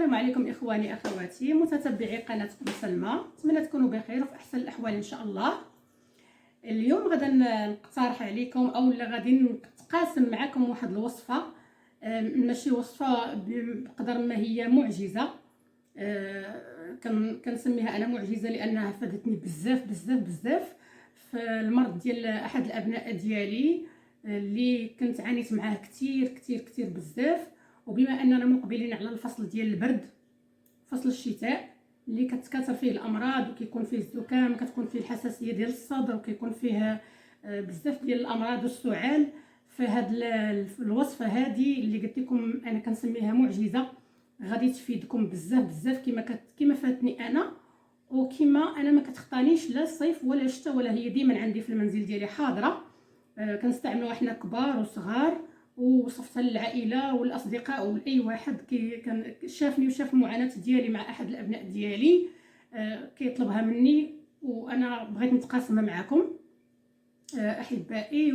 السلام عليكم اخواني اخواتي متتبعي قناه ام سلمى، نتمنى تكونوا بخير وفي احسن الاحوال ان شاء الله. اليوم غدا نقترح عليكم او غادي نتقاسم معكم واحد الوصفه، ماشي وصفه بقدر ما هي معجزه. كنسميها انا معجزه لانها فادتني بزاف بزاف بزاف في المرض ديال احد الابناء ديالي اللي كنت عانيت معاه كتير كتير كتير بزاف. وبما اننا مقبلين على الفصل ديال البرد، فصل الشتاء اللي كتكاثر فيه الامراض وكيكون فيه الزكام، كتكون فيه الحساسيه ديال الصدر وكيكون فيه بزاف ديال الامراض والسعال. فهاد الوصفه هذه اللي قلت لكم انا كنسميها معجزه، غادي تفيدكم بزاف بزاف كما فاتني انا، وكما انا ما كتخطانيش لا الصيف ولا الشتاء، ولا هي ديما عندي في المنزل ديالي حاضره. كنستعملوها احنا كبار وصغار، ووصفتها للعائله والاصدقاء ولاي واحد كان شافني وشاف المعاناه ديالي مع احد الابناء ديالي كيطلبها مني، وانا بغيت نتقاسمها معكم احبائي.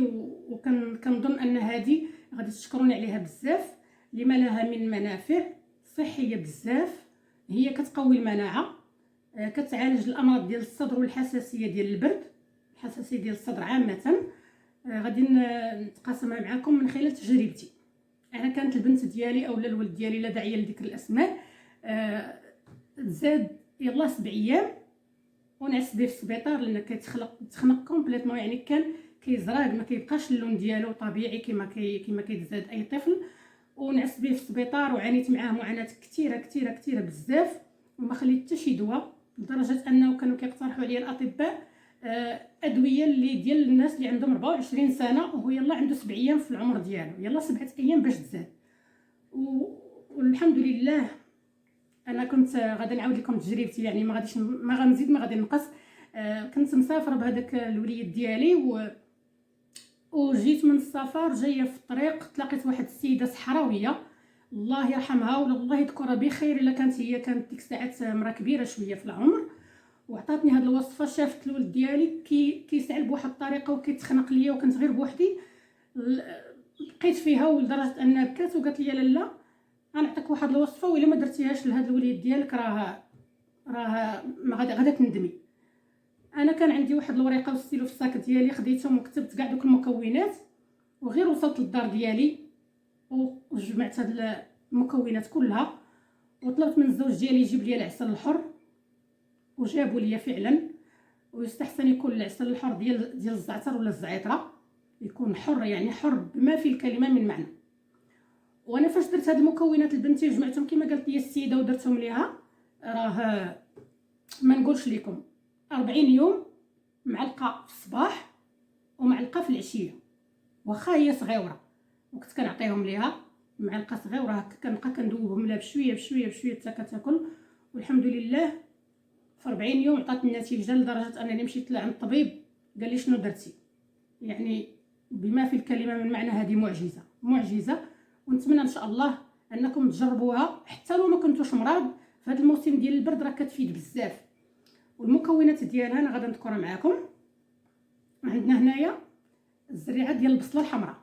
وكنظن ان هذه غادي تشكروني عليها بزاف، لما لها من منافع صحيه بزاف. هي كتقوي المناعه، كتعالج الامراض ديال الصدر والحساسيه ديال البرد، الحساسيه ديال الصدر عامه. غادي نتقاسمها معكم من خلال تجربتي. انا كانت البنت ديالي اولا الولد ديالي لا داعيه لذكر الاسماء، زاد يلا 7 ايام ونعس به في السبيطار لان تخنق كومبليتمون، يعني كان كيزراق، ما كيبقاش اللون ديالو طبيعي كما كيتزاد اي طفل. ونعس به في السبيطار وعانيت معاه معاناه كثيره كثيره كثيره بزاف، وما خليت حتى شي دواء، لدرجه انه كانوا كيقترحوا عليا الاطباء ادويه اللي ديال الناس اللي عندهم 24 سنه وهو يلا عنده 7 ايام في العمر ديالو، يلا 7 ايام باش تزاد. والحمد لله انا كنت غادي نعاود لكم تجربتي، يعني ما غنزيد ما غادي نقص. كنت مسافره بهذاك الوليد ديالي وجيت من السفر جايه في الطريق تلاقيت واحد السيده صحراويه الله يرحمها ولا الله يذكرها بخير، الا كانت هي كانت ديك الساعات مرا كبيره شويه في العمر، وعطاتني هاد الوصفه. شافت الولد ديالي كيسعل بواحد الطريقه وكيتخنق ليا وكنت غير بوحدي، بقيت فيها ولدرجه انها بكات وقالت لي لالا غنعطيك واحد الوصفه والا ما درتيهاش لهاد الوليد ديالك راه ما غادا تندمي. انا كان عندي واحد الورقه والستيلو في الساك ديالي، خديتهم وكتبت كاع دوك المكونات، وغير وصلت للدار ديالي وجمعت هاد المكونات كلها وطلبت من الزوج ديالي يجيب لي العسل الحر، وجابوا لي فعلا. ويستحسن يكون العسل الحر ديال الزعتر ولا الزعتره، يكون حر، يعني حر بما في الكلمه من معنى. وانا فاش درت هاد المكونات لبنتي جمعتهم كما قالت لي السيده ودرتهم ليها، راه ما نقولش لكم 40 يوم، معلقه في الصباح ومعلقه في العشيه، واخا هي صغيره وكنت كنعطيهم ليها معلقه صغيره هكا، كنبقى كندوبهم لها بشويه بشويه بشويه حتى كتاكل. والحمد لله في 40 يوم عطات النتيجه، لدرجه انني مشيت لعند الطبيب قال لي شنو درتي، يعني بما في الكلمه من معنى هذه معجزه معجزه. ونتمنى ان شاء الله انكم تجربوها حتى لو ما كنتوش مرض، في هذا الموسم ديال البرد راه كتفيد بزاف. والمكونات ديالها انا غادي نذكرها معكم. عندنا هنايا الزريعه ديال البصله الحمراء،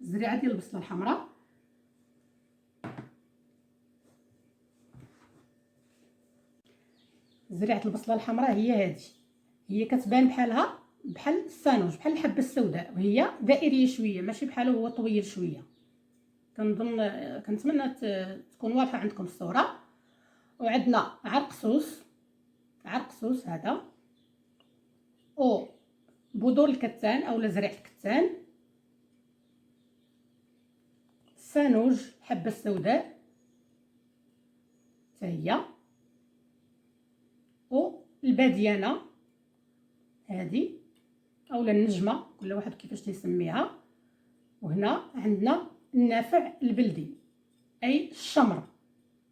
الزريعه ديال البصله الحمراء، زريعه البصله الحمراء هي هذه، هي كتبان بحال السانوج، بحال الحبه السوداء، وهي دائريه شويه ماشي بحال هو طويل شويه. كنتمنى تكون واضحه عندكم الصوره. وعندنا عرقسوس هذا، او بذور الكتان اولا زريعه الكتان، السانوج الحبه السوداء حتى هي، والباديانه هذه اولا النجمه، كل واحد كيفاش تيسميها. وهنا عندنا النافع البلدي اي الشمر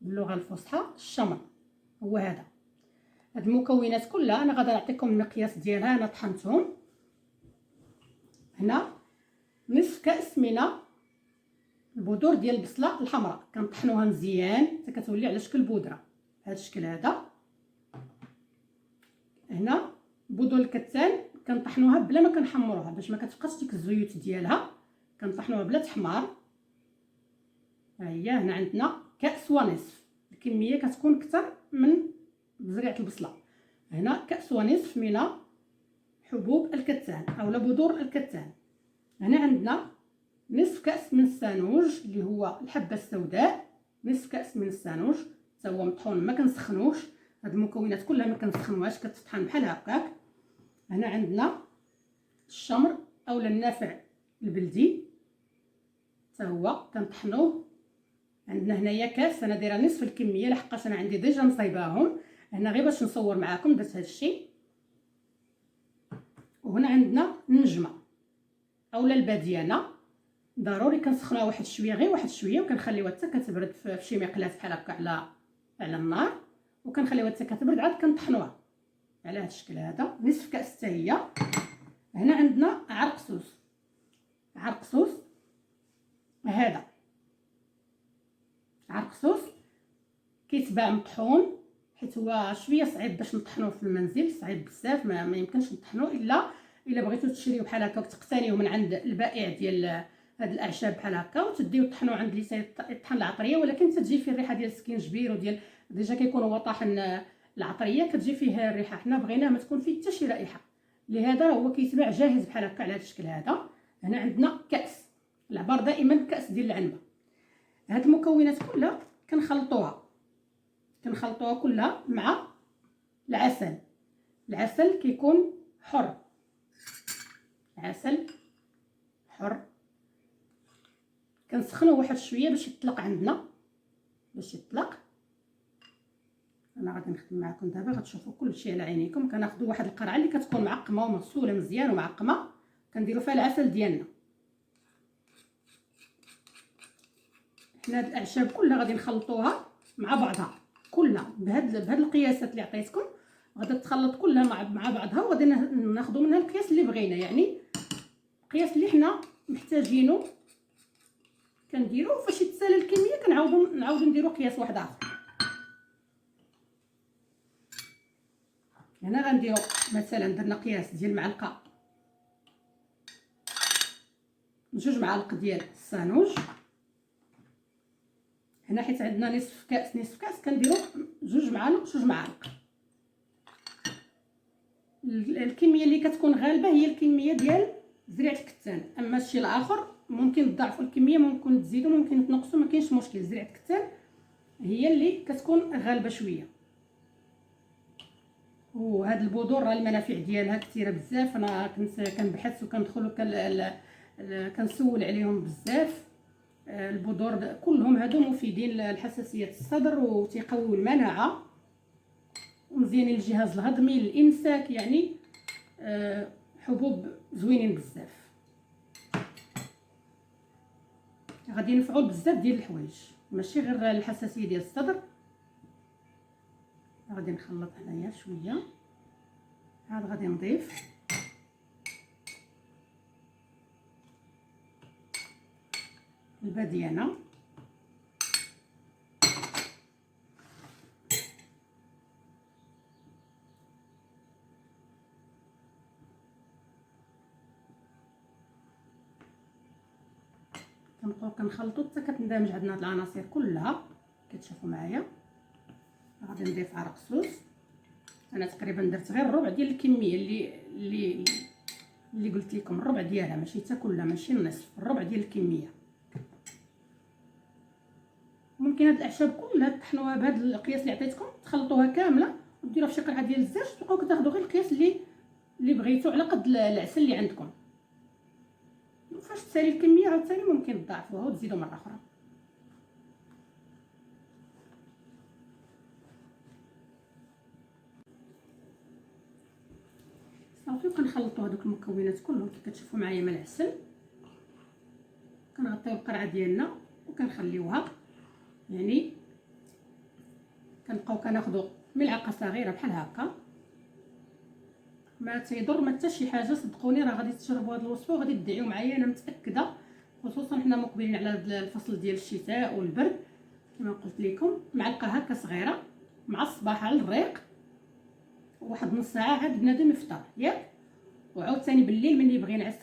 باللغه الفصحى، الشمر هو هذا. هاد المكونات كلها انا غادي نعطيكم المقياس ديالها. انا طحنتهم هنا نصف كاس من البذور ديال البصله الحمراء، كنطحنوها مزيان حتى كتولي على شكل بودره بهذا الشكل هذا. هنا بذور الكتان كنطحنوها بلا ما كنحمروها باش ما كتبقاش ديك الزيوت ديالها، كنطحنوها بلا تحمار. ها هي هنا عندنا كاس ونصف، الكميه كتكون اكثر من بزريعه البصله. هنا كاس ونصف من حبوب الكتان اولا بذور الكتان. هنا عندنا نصف كاس من السانوج اللي هو الحبه السوداء، نصف كاس من السانوج حتى هو مطحون ما كنسخنوش. هاد المكونات كلها ما كنسخنوهاش كتطحن بحال هكاك. هنا عندنا الشمر اولا النافع البلدي حتى هو كنطحنوه. عندنا هنايا كاس، انا دايره نصف الكميه لحقاش انا عندي ديجا مصايباهم هنا غير باش نصور معاكم درت هادشي. وهنا عندنا النجمه اولا الباديانه، ضروري كنسخنوها واحد شويه غير واحد شويه وكنخليوها حتى كتبرد في شي مقلاس بحال هكا على النار، وكنخليوها حتى كتبرد عاد كنطحنوها على هذا الشكل هذا. نصف كاس حتى هي. هنا عندنا عرقسوس هذا عرقسوس كيتباع مطحون حيت هو شويه صعيب باش نطحنوه في المنزل، صعيب بزاف ما يمكنش نطحنوه الا بغيتو تشريو بحال هكا وتقتنيوه من عند البائع ديال هاد الاعشاب بحال هكا وتديو طحنوه عند اللي يطحن العطريه، ولكن تتجي فيه الريحه ديال السكينجبير وديال ديجا كيكون هو طاحن العطريه كتجي فيه الريحه. حنا بغيناه ما تكون فيه حتى شي رائحه، لهذا هو كيتباع جاهز بحال هكا على هذا الشكل هذا. هنا عندنا كاس، العبار دائما كاس ديال العنبه. هاد المكونات كلها كنخلطوها كلها مع العسل كيكون حر، عسل حر كنسخنوه واحد شويه باش يطلق عندنا انا غادي نخدم معكم دابا غتشوفوا كلشي على عينيكم. كناخذوا واحد القرعه اللي كتكون معقمه ومغسوله مزيان ومعقمه، كنديروا فيها العسل ديالنا. حنا هاد الاعشاب كلها غادي نخلطوها مع بعضها كلها بهاد القياسات اللي عطيتكم، غادي تخلط كلها مع بعضها، وغادي ناخذوا منها القياس اللي بغينا، يعني القياس اللي حنا محتاجينه كنديروه. فاش يتسالى الكميه كنعاودوا نديروا قياس واحد اخر. هنا غنديروا مثلا درنا قياس ديال معلقه 2 معالق ديال السانوج. هنا حيت عندنا نصف كاس كنديروا 2 معالق. الكميه اللي كتكون غالبه هي الكميه ديال زريعه الكتان، اما الشيء الاخر ممكن تضاعفوا الكميه، ممكن تزيدوا، ممكن تنقصوا، ما كاينش مشكل. زريعه الكتان هي اللي كتكون غالبه شويه. وهاد البذور راه المنافع ديالها كثيره بزاف، انا كنت كنبحث وكندخل كنسول عليهم بزاف. البذور كلهم هادو مفيدين لحساسيه الصدر وتيقويو المناعه ومزيانين للجهاز الهضمي للامساك، يعني حبوب زوينين بزاف غادي ينفعوا بزاف ديال الحوايج ماشي غير الحساسيه ديال الصدر. غادي نخلط هنايا شويه، عاد غادي نضيف الباديانه كنبقاو كنخلطو حتى كتندمج عندنا هاد العناصر كلها كتشوفوا معايا. غادي نضيف عرقسوس، انا تقريبا درت غير الربع ديال الكميه اللي قلت لكم، الربع ديالها ماشي حتى كلها، ماشي النصف، الربع ديال الكميه. ممكن هاد الاعشاب كلها تطحنوها بهذا القياس اللي عطيتكم، تخلطوها كامله وديروها في شي قرعه ديال الزاج، تبقاو كتاخذوا غير القياس اللي بغيتو على قد العسل اللي عندكم. فاش تسالي الكميه عاوتاني ممكن تضاعفوها وتزيدوا مره اخرى. صافي كنخلطوا هذوك المكونات كلهم كي كتشوفوا معايا مع العسل. كنغطيو القرعه ديالنا وكنخليوها، يعني كنبقاو كناخذوا ملعقه صغيره بحال هكا، ما تيضر ما حتى شي حاجه. صدقوني راه غادي تجربوا هذه الوصفه وغادي تدعيو معايا، انا متاكده، خصوصا حنا مقبلين على الفصل ديال الشتاء والبرد. كما قلت لكم معلقه هكا صغيره مع الصباح على الريق، واحد نص ساعه عاد بنادم يفطر ياك. وعاوتاني بالليل ملي يبغي ينعس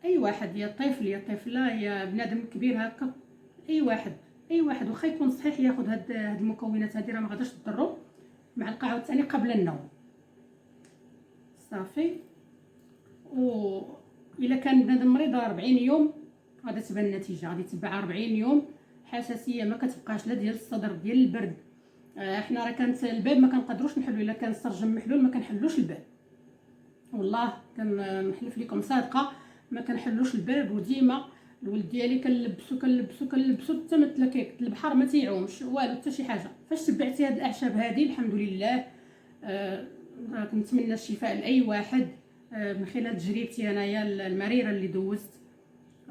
اي واحد، يا طفل يا طفله يا بنادم كبير هكا، اي واحد اي واحد واخا يكون صحيح ياخذ هاد المكونات هذه، راه ما غاداش تضرو مع القهوه الثاني قبل النوم. صافي. و الا كان بنادم مريض 40 يوم غادا تبان النتيجه، غادي تبع 40 يوم حساسيه ما كتبقاش لا ديال الصدر ديال البرد. احنا راه كانت الباب ما كنقدروش نحلو، الا كان السرجم محلول ما كنحلوش الباب، والله كنحلف لكم صادقه ما كنحلوش الباب. وديما الولد ديالي كنلبسو حتى مثل البحر ما تيعومش والو حتى شي حاجه. فاش تبعتي هاد الاعشاب هذه الحمد لله، كنتمنى الشفاء لاي واحد. من خلال تجربتي انايا المريره اللي دوزت،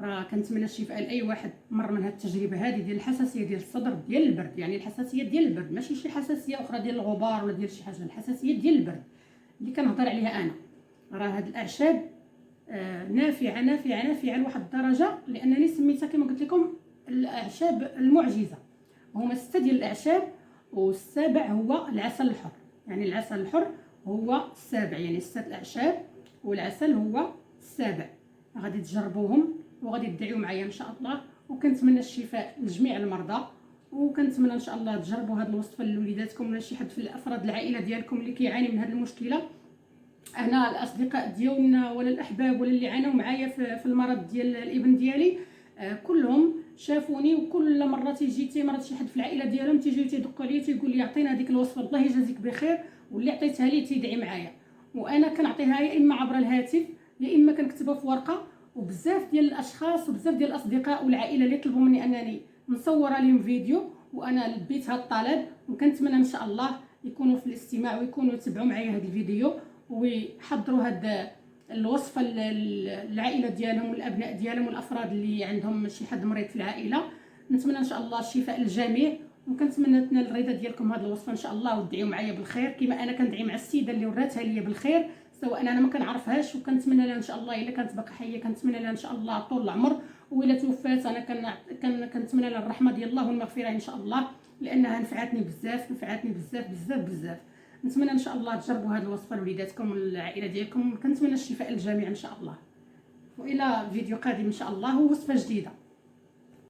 راه كنتمنى الشفاء لاي واحد مر من هاد التجربه هذه ديال الحساسيه ديال الصدر ديال البرد. يعني الحساسيه ديال البرد ماشي شي حساسيه اخرى ديال الغبار ولا ديال شي حاجه، الحساسيه ديال البرد اللي كنهضر عليها انا. راه هاد الاعشاب نافعه نافعه نافعه لواحد الدرجه، لانني سميتها كما قلت لكم الاعشاب المعجزه. هما 6 ديال الاعشاب، والسابع هو العسل الحر. يعني العسل الحر هو السابع، يعني 6 الاعشاب والعسل هو السابع. غادي تجربوهم وغادي تدعيو معايا ان شاء الله، وكنتمنى الشفاء لجميع المرضى. وكنتمنى ان شاء الله تجربوا هذه الوصفه لوليداتكم ولا شي حد في الافراد العائله ديالكم اللي كيعاني من هذه المشكله. انا الاصدقاء ديالنا ولا الاحباب ولا اللي عانوا معايا في المرض ديال الابن ديالي، كلهم شافوني، وكل مره تيجي مرض شي حد في العائله ديالهم تيجي تيدقوا عليا تيقول لي عطينا هذيك الوصفه الله يجازيك بخير، واللي عطيتها لي تيدعي معايا. وانا كنعطيها يا اما عبر الهاتف يا اما كنكتبها في ورقه. وبزاف ديال الاشخاص وبزاف ديال الاصدقاء والعائله اللي طلبوا مني انني نصور لهم فيديو، وانا لبيت هذا الطلب. وكنتمنى ان شاء الله يكونوا في الاستماع ويكونوا يتبعوا معايا هذا الفيديو ويحضروا هاد الوصفه للعائله ديالهم والابناء ديالهم والافراد اللي عندهم شي حد مريض في العائله. نتمنى ان شاء الله الشفاء للجميع، وكنتمنى تنال الرضا ديالكم هذه الوصفه ان شاء الله، وتدعيوا معايا بالخير كما انا كندعي مع السيده اللي وراتها ليا بالخير، سواء انا ما كنعرفهاش. وكنتمنى لها ان شاء الله الا كانت باقا حيه كنتمنى لها ان شاء الله طول العمر، والا توفات انا كنتمنى لها الرحمه ديال الله والمغفره ان شاء الله، لانها نفعتني بزاف بزاف بزاف بزاف. نتمنى ان شاء الله تجربوا هذه الوصفه لوليداتكم والعائله ديالكم. كنتمنى الشفاء للجميع ان شاء الله، والى فيديو قادم ان شاء الله ووصفه جديده.